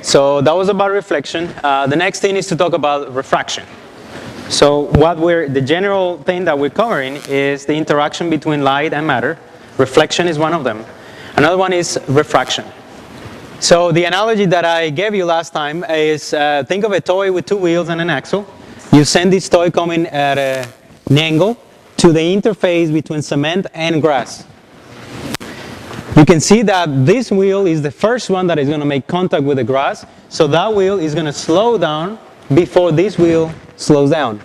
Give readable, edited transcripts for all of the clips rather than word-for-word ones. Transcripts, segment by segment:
so that was about reflection. The next thing is to talk about refraction. So the general thing that we're covering is the interaction between light and matter. Reflection is one of them. Another one is refraction. So the analogy that I gave you last time is think of a toy with two wheels and an axle. You send this toy coming at an angle to the interface between cement and grass. You can see that this wheel is the first one that is going to make contact with the grass. So that wheel is going to slow down before this wheel slows down.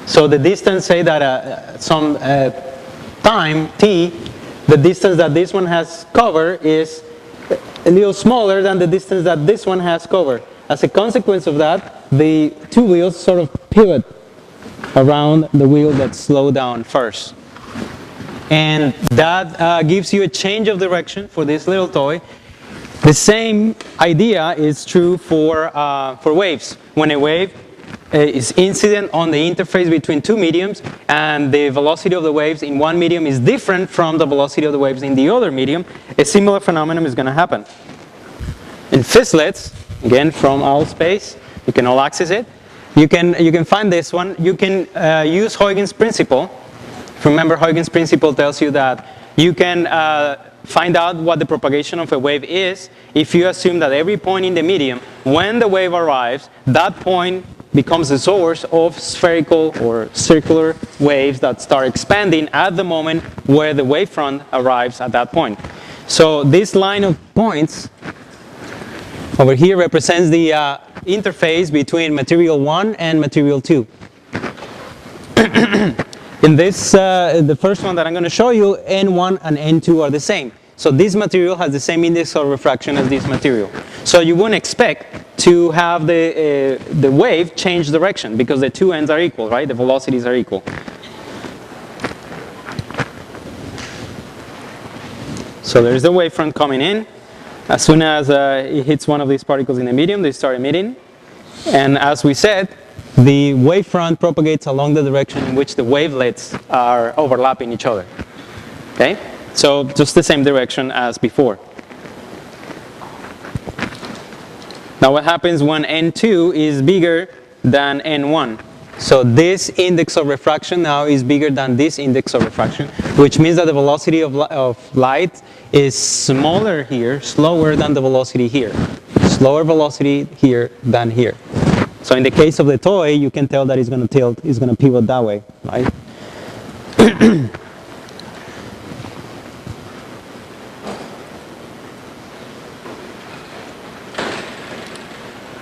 So the distance, say that some time, t, the distance that this one has covered is a little smaller than the distance that this one has covered. As a consequence of that, the two wheels sort of pivot around the wheel that slowed down first. And that gives you a change of direction for this little toy. The same idea is true for waves. When a wave is incident on the interface between two mediums and the velocity of the waves in one medium is different from the velocity of the waves in the other medium, a similar phenomenon is going to happen. In Fizzlets, again from our space, you can all access it. You can find this one. You can use Huygens' principle. Remember, Huygens' principle tells you that you can find out what the propagation of a wave is if you assume that every point in the medium, when the wave arrives, that point becomes the source of spherical or circular waves that start expanding at the moment where the wavefront arrives at that point. So this line of points over here represents the interface between material 1 and material 2. In this, the first one that I'm going to show you, N1 and N2 are the same. So this material has the same index of refraction as this material. So you wouldn't expect to have the wave change direction because the two ends are equal, right? The velocities are equal. So there's the wavefront coming in. As soon as it hits one of these particles in the medium, they start emitting. And as we said, the wavefront propagates along the direction in which the wavelets are overlapping each other. Okay? So just the same direction as before. Now what happens when N2 is bigger than N1? So this index of refraction now is bigger than this index of refraction, which means that the velocity of light is smaller here, slower than the velocity here. Slower velocity here than here. So in the case of the toy, you can tell that it's going to tilt, it's going to pivot that way, right?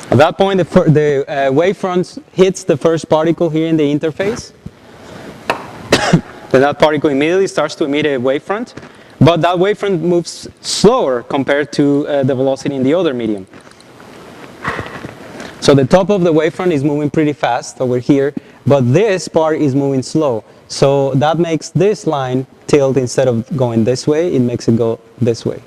At that point, the wavefront hits the first particle here in the interface. Then that particle immediately starts to emit a wavefront, but that wavefront moves slower compared to the velocity in the other medium. So the top of the wavefront is moving pretty fast over here, but this part is moving slow. So that makes this line tilt. Instead of going this way, it makes it go this way.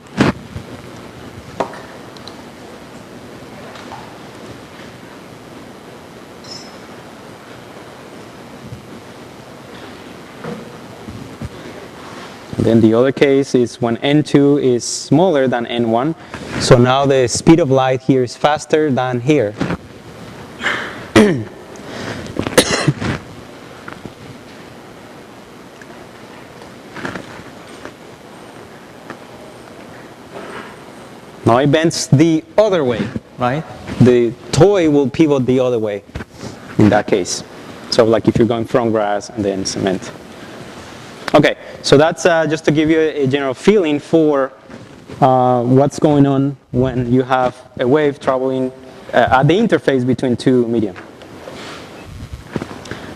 Then the other case is when N2 is smaller than N1. So now the speed of light here is faster than here. Now it bends the other way, right? The toy will pivot the other way in that case. So like if you're going from grass and then cement. Okay, so that's just to give you a general feeling for what's going on when you have a wave traveling at the interface between two media.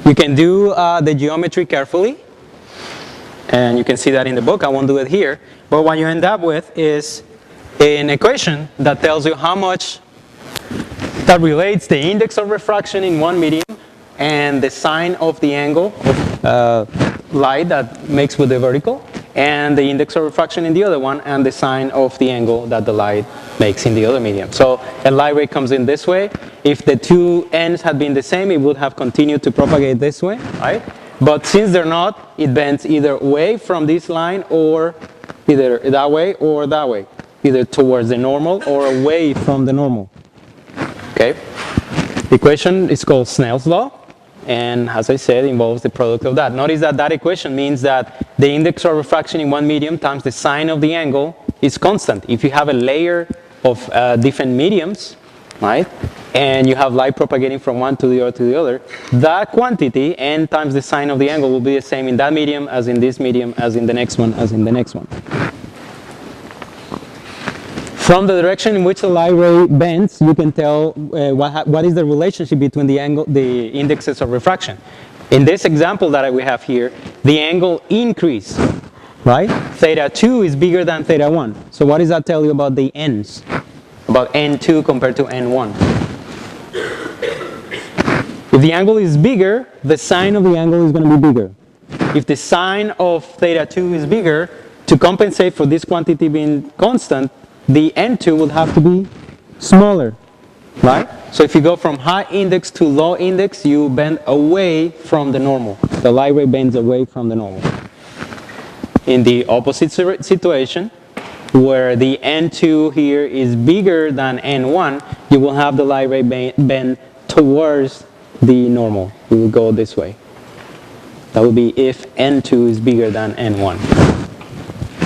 You can do the geometry carefully, and you can see that in the book. I won't do it here, but what you end up with is an equation that tells you how much that relates the index of refraction in one medium and the sine of the angle of light that makes with the vertical, and the index of refraction in the other one, and the sine of the angle that the light makes in the other medium. So a light ray comes in this way. If the two ends had been the same, it would have continued to propagate this way, right? But since they're not, it bends either away from this line, or either that way or that way, either towards the normal or away from the normal. Okay. The equation is called Snell's law, and as I said, involves the product of that. Notice that that equation means that the index of refraction in one medium times the sine of the angle is constant. If you have a layer of different mediums, right, and you have light propagating from one to the other, that quantity, n times the sine of the angle, will be the same in that medium as in this medium, as in the next one, as in the next one. From the direction in which the light ray bends, you can tell what is the relationship between the indexes of refraction. In this example that we have here, the angle increase, right? Theta 2 is bigger than theta 1. So what does that tell you about the n's? About n2 compared to n1. If the angle is bigger, the sine of the angle is going to be bigger. If the sine of theta 2 is bigger, to compensate for this quantity being constant, the n2 will have to be smaller, right? So if you go from high index to low index, you bend away from the normal. The light ray bends away from the normal. In the opposite situation, where the n2 here is bigger than n1, you will have the light ray bend towards the normal. You will go this way. That would be if n2 is bigger than n1.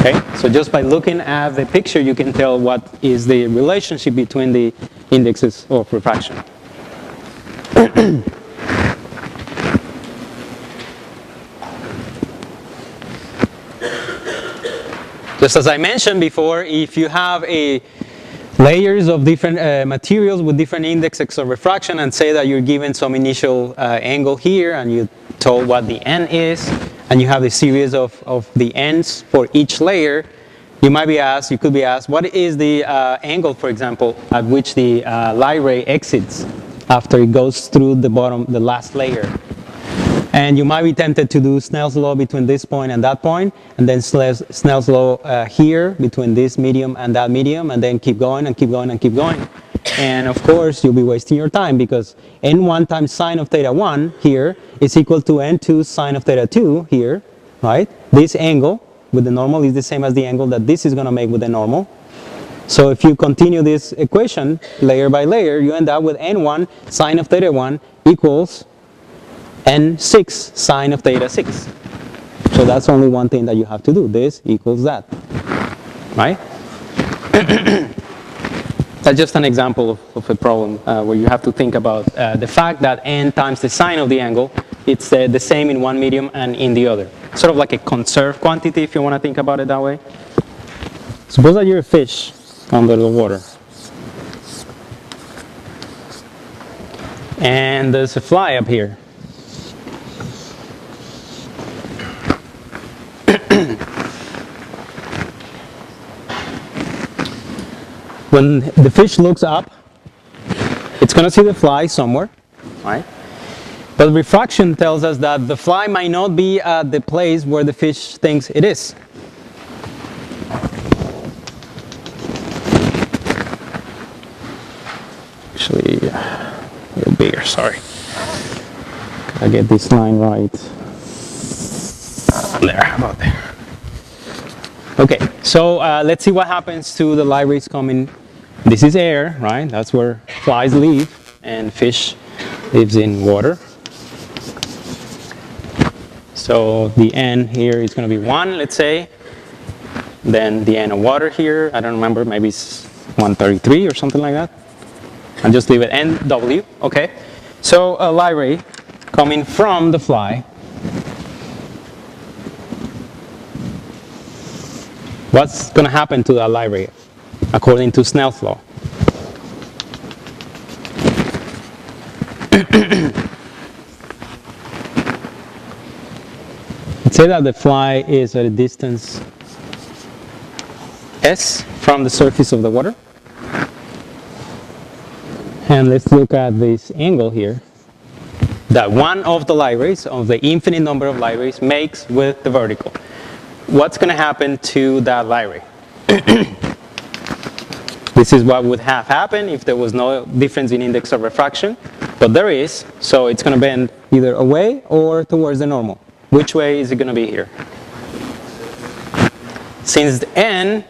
Okay, so just by looking at the picture, you can tell what is the relationship between the indexes of refraction. Just as I mentioned before, if you have layers of different materials with different indexes of refraction, and say that you're given some initial angle here, and you're told what the n is, and you have a series of the n's for each layer, you could be asked, what is the angle, for example, at which the light ray exits after it goes through the last layer? And you might be tempted to do Snell's law between this point and that point, and then Snell's law here between this medium and that medium, and then keep going and keep going and keep going. And of course, you'll be wasting your time, because n1 times sine of theta 1 here is equal to n2 sine of theta 2 here, right? This angle with the normal is the same as the angle that this is going to make with the normal. So if you continue this equation layer by layer, you end up with n1 sine of theta 1 equals n6 sine of theta 6. So that's only one thing that you have to do. This equals that, right? That's just an example of a problem where you have to think about the fact that n times the sine of the angle, it's the same in one medium and in the other. Sort of like a conserved quantity, if you want to think about it that way. Suppose that you're a fish under the water, and there's a fly up here. When the fish looks up, it's going to see the fly somewhere, right? But refraction tells us that the fly might not be at the place where the fish thinks it is. Actually, a little bigger, sorry. Gotta get this line right. There, how about there? Okay, so let's see what happens to the light rays coming. This is air, right? That's where flies live, and fish lives in water. So the n here is going to be 1, let's say. Then the n of water here, I don't remember, maybe it's 133 or something like that. I'll just leave it nw, okay? So a light ray coming from the fly. What's going to happen to that light ray according to Snell's law? Let's say that the fly is at a distance s from the surface of the water. And let's look at this angle here that one of the light rays, of the infinite number of light rays, makes with the vertical. What's going to happen to that light ray? This is what would have happened if there was no difference in index of refraction, but there is, so it's going to bend either away or towards the normal. Which way is it going to be here? Since n,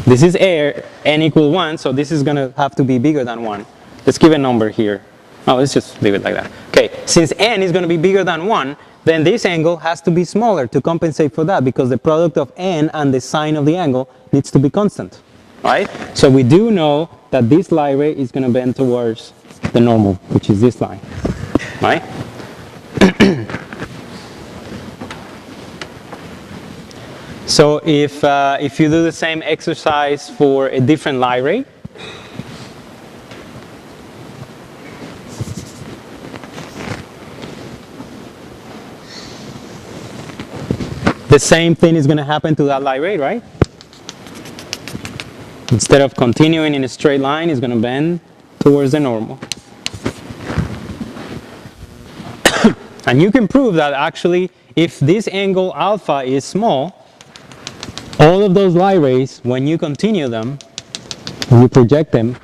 this is air, n equals 1, so this is going to have to be bigger than 1. let's give a number here. Oh, let's just leave it like that. Okay, since n is going to be bigger than 1, then this angle has to be smaller to compensate for that, because the product of n and the sine of the angle needs to be constant, right? So we do know that this line ray is going to bend towards the normal, which is this line, right? So if you do the same exercise for a different line ray, the same thing is going to happen to that line ray, right? Instead of continuing in a straight line, it's going to bend towards the normal. And you can prove that actually, if this angle alpha is small, all of those line rays, when you continue them, when you project them,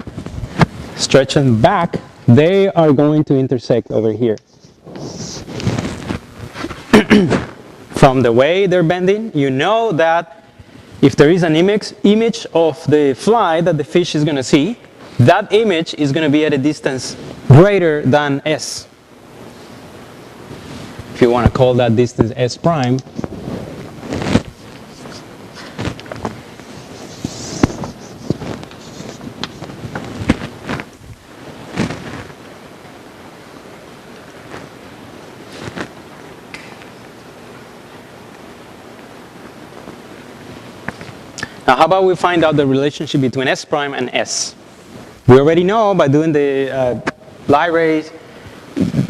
stretch them back, they are going to intersect over here. From the way they're bending, you know that if there is an image of the fly that the fish is going to see, that image is going to be at a distance greater than s. If you want to call that distance s prime. Now, how about we find out the relationship between s prime and s? We already know by doing the line rays,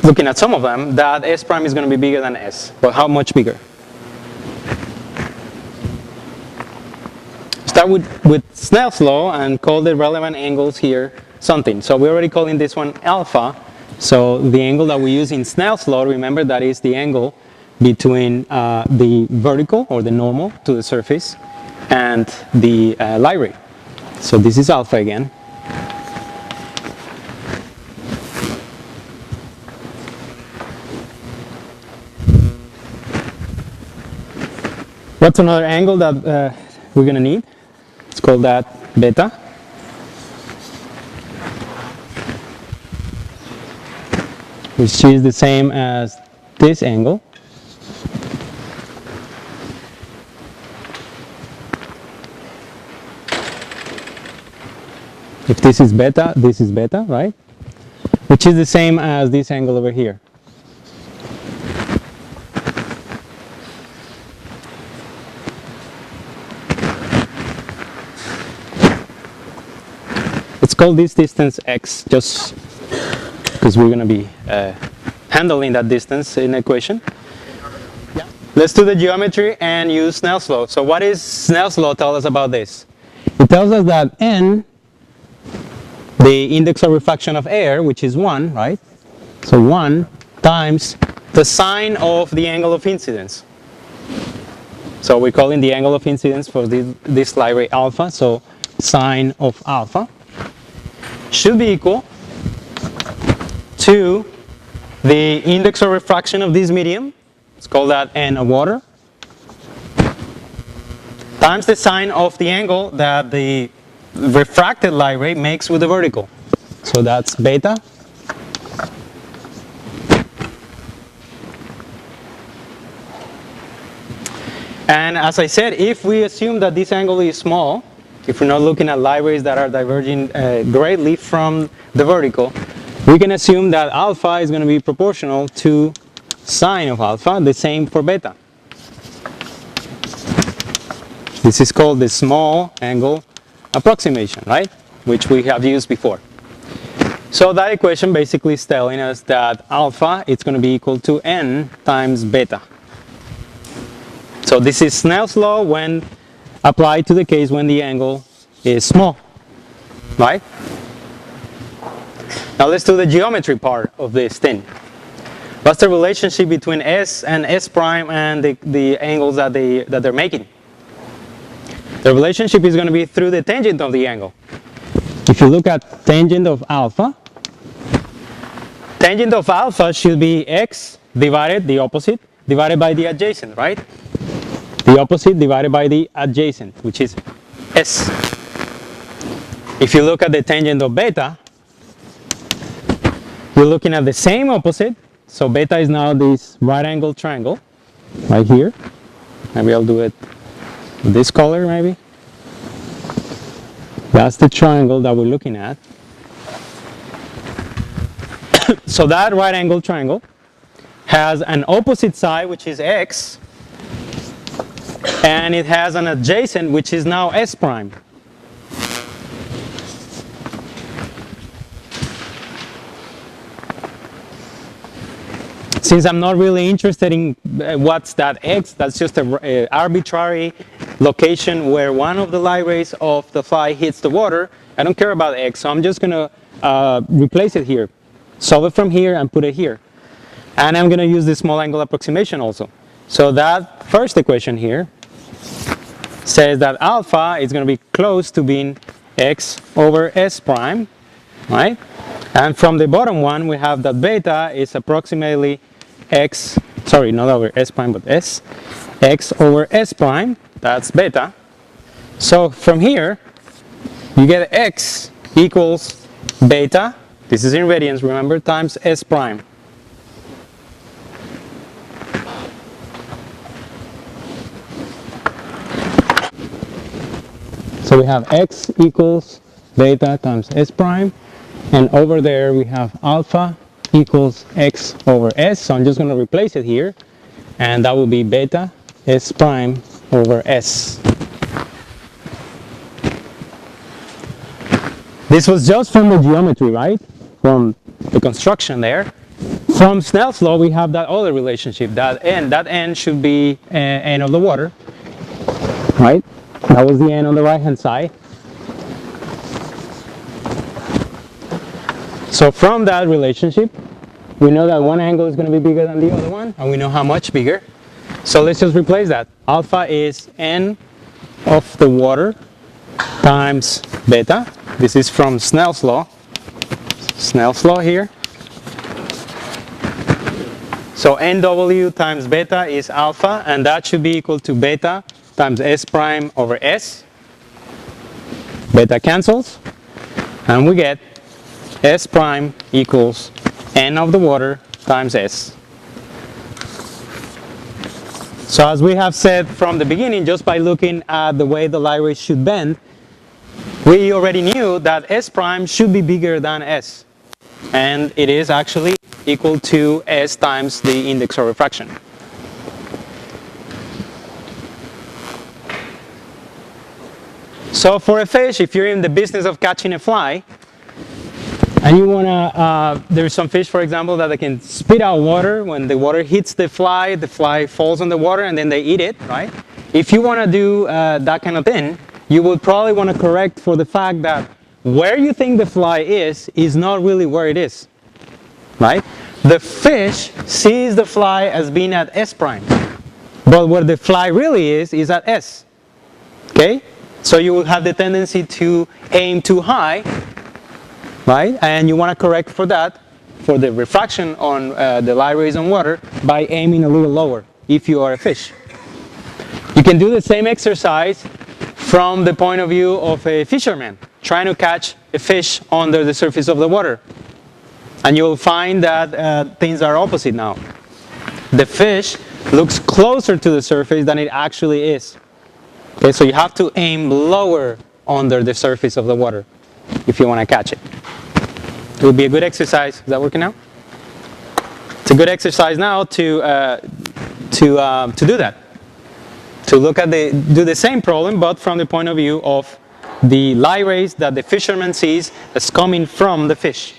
looking at some of them, that s prime is going to be bigger than s. But how much bigger? Start with Snell's law and call the relevant angles here something. So we're already calling this one alpha. So the angle that we use in Snell's law, remember, that is the angle between the vertical or the normal to the surface and the line ray. So this is alpha again. What's another angle that we're going to need? Let's call that beta. Which is the same as this angle. If this is beta, right? Which is the same as this angle over here. Let's call this distance x, just because we're going to be handling that distance in equation. Yeah. Let's do the geometry and use Snell's law. So what does Snell's law tell us about this? It tells us that n, the index of refraction of air, which is 1, right? So 1 times the sine of the angle of incidence. So we're calling the angle of incidence for this line ray alpha. So sine of alpha should be equal to the index of refraction of this medium. Let's call that n of water, times the sine of the angle that the refracted light ray makes with the vertical. So that's beta. And as I said, if we assume that this angle is small, if we're not looking at light rays that are diverging greatly from the vertical, we can assume that alpha is going to be proportional to sine of alpha, the same for beta. This is called the small angle approximation, right? Which we have used before. So that equation basically is telling us that alpha is going to be equal to n times beta. So this is Snell's law when applied to the case when the angle is small, right? Now let's do the geometry part of this thing. What's the relationship between s and s prime and the angles that they're making? The relationship is going to be through the tangent of the angle. If you look at tangent of alpha should be x divided, the opposite, divided by the adjacent, right? The opposite divided by the adjacent, which is s. If you look at the tangent of beta, we're looking at the same opposite. So beta is now this right angle triangle right here. Maybe I'll do it with this color maybe. That's the triangle that we're looking at. So that right angle triangle has an opposite side, which is x, and it has an adjacent, which is now s prime. Since I'm not really interested in what's that x, that's just an arbitrary location where one of the light rays of the fly hits the water. I don't care about x, so I'm just going to replace it here. Solve it from here and put it here. And I'm going to use this small angle approximation also. So that first equation here says that alpha is going to be close to being x over s prime, right? And from the bottom one, we have that beta is approximately x, sorry, not over s prime, but s, x over s prime, that's beta. So from here, you get x equals beta, this is in radians, remember, times s prime. So we have x equals beta times s prime, and over there we have alpha equals x over s. So I'm just going to replace it here, and that will be beta s prime over s. This was just from the geometry, right? From the construction there. From Snell's law, we have that other relationship. That n should be n of the water, right? That was the n on the right hand side. So from that relationship, we know that one angle is going to be bigger than the other one, and we know how much bigger. So let's just replace that. Alpha is n of the water times beta. This is from Snell's law. Snell's law here. So nw times beta is alpha, and that should be equal to beta times s prime over s. Beta cancels, and we get s prime equals n of the water times s. So as we have said from the beginning, just by looking at the way the light rays should bend, we already knew that s prime should be bigger than s. And it is actually equal to s times the index of refraction. So for a fish, if you're in the business of catching a fly, and you want to, there's some fish, for example, that they can spit out water. When the water hits the fly falls on the water and then they eat it, right? If you want to do that kind of thing, you would probably want to correct for the fact that where you think the fly is not really where it is, right? The fish sees the fly as being at s prime, but where the fly really is at s, okay? So you will have the tendency to aim too high, right? And you want to correct for that, for the refraction on the light rays on water, by aiming a little lower if you are a fish. You can do the same exercise from the point of view of a fisherman trying to catch a fish under the surface of the water. And you'll find that things are opposite now. The fish looks closer to the surface than it actually is. Okay, so you have to aim lower under the surface of the water if you want to catch it. It would be a good exercise. Is that working now? It's a good exercise now to do that. To look at do the same problem, but from the point of view of the light rays that the fisherman sees as coming from the fish.